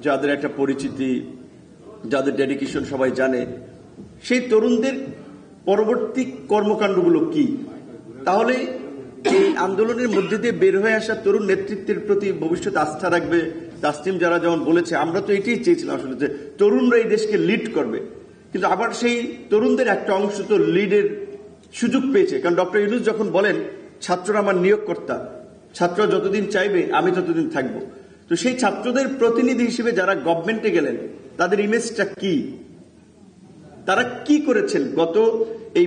যাদের একটা পরিচিতি, যাদের ডেডিকেশন সবাই জানে, সেই তরুণদের পরবর্তী কর্মকাণ্ডগুলো কি? তাহলে এই আন্দোলনের মধ্যে দিয়ে বের হয়ে আসা তরুণ নেতৃত্বের প্রতি ভবিষ্যৎ আস্থা রাখবে। তাসনিম যারা যেমন বলেছে, আমরা তো এটাই চেয়েছিলাম আসলে, যে তরুণরা এই দেশকে লিড করবে, কিন্তু আবার সেই তরুণদের একটা অংশ তো লিডের সুযোগ পেয়েছে। কারণ ডক্টর ইউনূস যখন বলেন ছাত্ররা আমার নিয়োগকর্তা, ছাত্ররা যতদিন চাইবে আমি ততদিন থাকবো, তো সেই ছাত্রদের প্রতিনিধি হিসেবে যারা গভর্নমেন্টে গেলেন তাদের ইমেজটা কি? তারা কি করেছেন গত এই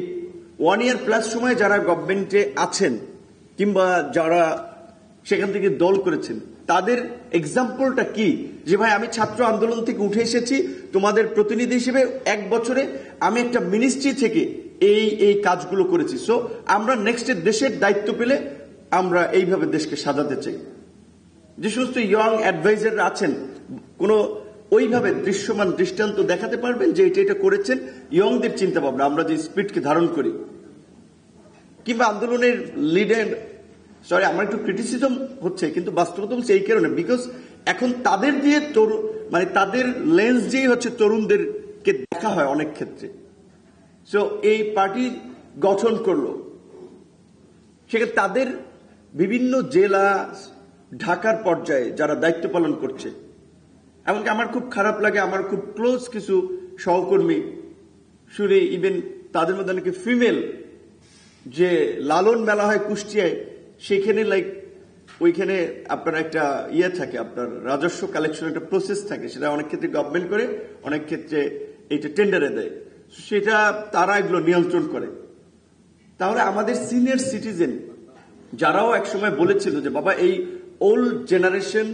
1 year প্লাস সময় যারা গভর্নমেন্টে আছেন কিংবা যারা সেখান থেকে দল করেছেন, তাদের এক্সাম্পলটা কি? যে ভাই আমি ছাত্র আন্দোলন থেকে উঠে এসেছি, তোমাদের প্রতিনিধি হিসেবে 1 বছরে আমি একটা মিনিস্ট্রি থেকে এই কাজগুলো করেছি, সো আমরা নেক্সট দেশের দায়িত্ব পেলে আমরা এইভাবে দেশকে সাজাতে চাই। যে সমস্ত ইয়ং অ্যাডভাইজাররা আছেন, কোনো ওইভাবে দৃশ্যমান দৃষ্টান্ত দেখাতে পারবেন যে এটা করেছেন? ইয়ংদের চিন্তা ভাবনা, আমরা যে স্পিডকে ধারণ করি, কিংবা আন্দোলনের লিডার, সরি আমার একটু ক্রিটিসিজম হচ্ছে, কিন্তু বাস্তবতা বলছে এই কারণে, বিকজ এখন তাদের দিয়ে মানে তাদের লেন্স দিয়েই হচ্ছে তরুণদেরকে দেখা হয় অনেক ক্ষেত্রে। সো এই পার্টি গঠন করলো, সেক্ষেত্রে তাদের বিভিন্ন জেলা, ঢাকার পর্যায়ে যারা দায়িত্ব পালন করছে, এমনকি আমার খুব খারাপ লাগে, আমার খুব ক্লোজ কিছু সহকর্মী শুনে, ইভেন তাদের মধ্যে অনেকে ফিমেল, যে লালন মেলা হয় কুষ্টিয়ায়, সেখানে ওইখানে আপনার একটা থাকে, আপনার রাজস্ব কালেকশন একটা প্রসেস থাকে, সেটা অনেক ক্ষেত্রে গভর্নমেন্ট করে, অনেক ক্ষেত্রে এটা টেন্ডারে দেয়, সেটা তারা এগুলো নিয়ন্ত্রণ করে। তাহলে আমাদের সিনিয়র সিটিজেন যারাও একসময় বলেছিল যে বাবা এই old generation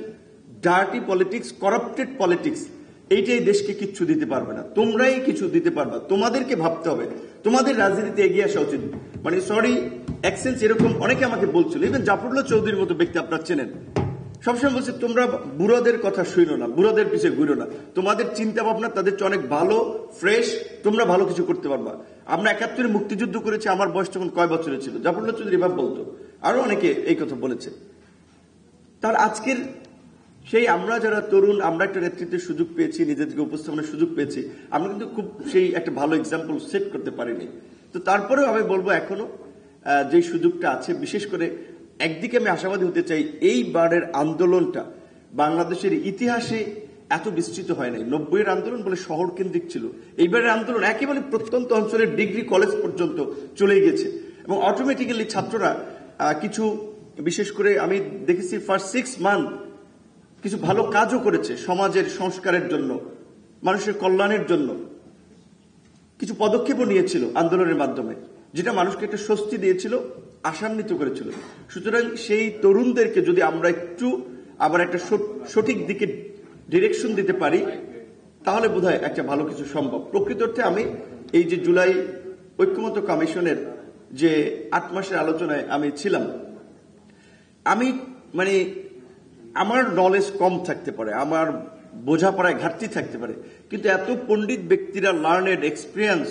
dirty politics, corrupted politics, এইটাই দেশকে কিচ্ছু দিতে পারবে না, তোমরাই কিছু দিতে পারবে, তোমাদেরকে ভাবতে হবে, তোমাদের রাজনীতিতে এগিয়ে আসা উচিত। মানে সরি অ্যাকসেন্স এরকম অনেকে আমাকে বলছিল, ইভেন জাফরুল্লাহ চৌধুরীর মতো ব্যক্তি আপনারা চেনেন, সবসময় বলছে তোমরা বুড়োদের কথা শুনো না, বুড়োদের পিছিয়ে ঘুরো না, তোমাদের চিন্তা ভাবনা তাদের চেয়ে অনেক ভালো, ফ্রেশ, তোমরা ভালো কিছু করতে পারবা। আমরা 71-এ মুক্তিযুদ্ধ করেছি, আমার বয়স তখন কয় বছরে ছিল, জাফরুল্লাহ চৌধুরী এভাবে বলতো, আরো অনেকে এই কথা বলেছে। তার আজকের সেই আমরা যারা তরুণ, আমরা একটা নেতৃত্বের সুযোগ পেয়েছি, নিজেদেরকে উপস্থাপনের সুযোগ পেয়েছি, আমরা কিন্তু খুব সেই একটা ভালো এক্সাম্পল সেট করতে পারিনি। তো তারপরেও আমি বলবো এখনো যে সুযোগটা আছে, বিশেষ করে একদিকে আমি আশাবাদী হতে চাই, এইবারের আন্দোলনটা বাংলাদেশের ইতিহাসে এত বিস্তৃত হয় নাই। 90-এর আন্দোলন বলে শহর কেন্দ্রিক ছিল, এইবারের আন্দোলন একেবারে প্রত্যন্ত অঞ্চলের ডিগ্রি কলেজ পর্যন্ত চলে গেছে, এবং অটোমেটিক্যালি ছাত্ররা কিছু, বিশেষ করে আমি দেখেছি ফার্স্ট 6 মান্থ কিছু ভালো কাজও করেছে, সমাজের সংস্কারের জন্য, মানুষের কল্যাণের জন্য কিছু পদক্ষেপও নিয়েছিল আন্দোলনের মাধ্যমে, যেটা মানুষকে একটা স্বস্তি দিয়েছিল, আশান্বিত করেছিল। সুতরাং সেই তরুণদেরকে যদি আমরা একটু আবার একটা সঠিক দিকে ডিরেকশন দিতে পারি, তাহলে বোধহয় একটা ভালো কিছু সম্ভব। প্রকৃত অর্থে আমি এই যে জুলাই ঐক্যমত্য কমিশনের যে 8 মাসের আলোচনায় আমি ছিলাম, আমি মানে আমার নলেজ কম থাকতে পারে, আমার বোঝাপড়ায় ঘাটতি থাকতে পারে, কিন্তু এত পণ্ডিত ব্যক্তিরা, লার্নেড, এক্সপিরিয়েন্স,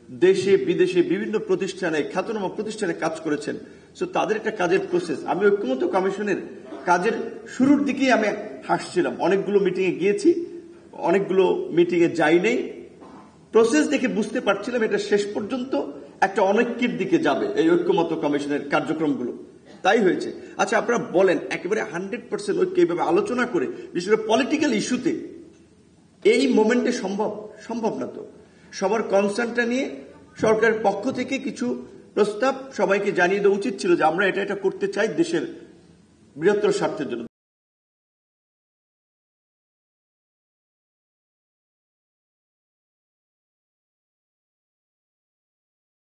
দেশে বিদেশে বিভিন্ন প্রতিষ্ঠানে, খ্যাতনামা প্রতিষ্ঠানে কাজ করেছেন, সো তাদের একটা কাজের প্রসেস, আমি ঐক্যমত্য কমিশনের কাজের শুরুর দিকেই আমি হাসছিলাম। অনেকগুলো মিটিংয়ে গিয়েছি, অনেকগুলো মিটিংয়ে যাই নেই, প্রসেস দেখে বুঝতে পারছিলাম এটা শেষ পর্যন্ত একটা অনৈক্যের দিকে যাবে এই ঐক্যমত্য কমিশনের কার্যক্রমগুলো। তাই হয়েছে। আচ্ছা আপনারা বলেন, একেবারে 100% ঐক্য এইভাবে আলোচনা করে, বিশেষ করে পলিটিক্যাল ইস্যুতে এই মোমেন্টে সম্ভব না। তো সবার কনসার্নটা নিয়ে সরকারের পক্ষ থেকে কিছু প্রস্তাব সবাইকে জানিয়ে দেওয়া উচিত ছিল যে আমরা এটা করতে চাই দেশের বৃহত্তর স্বার্থের জন্য।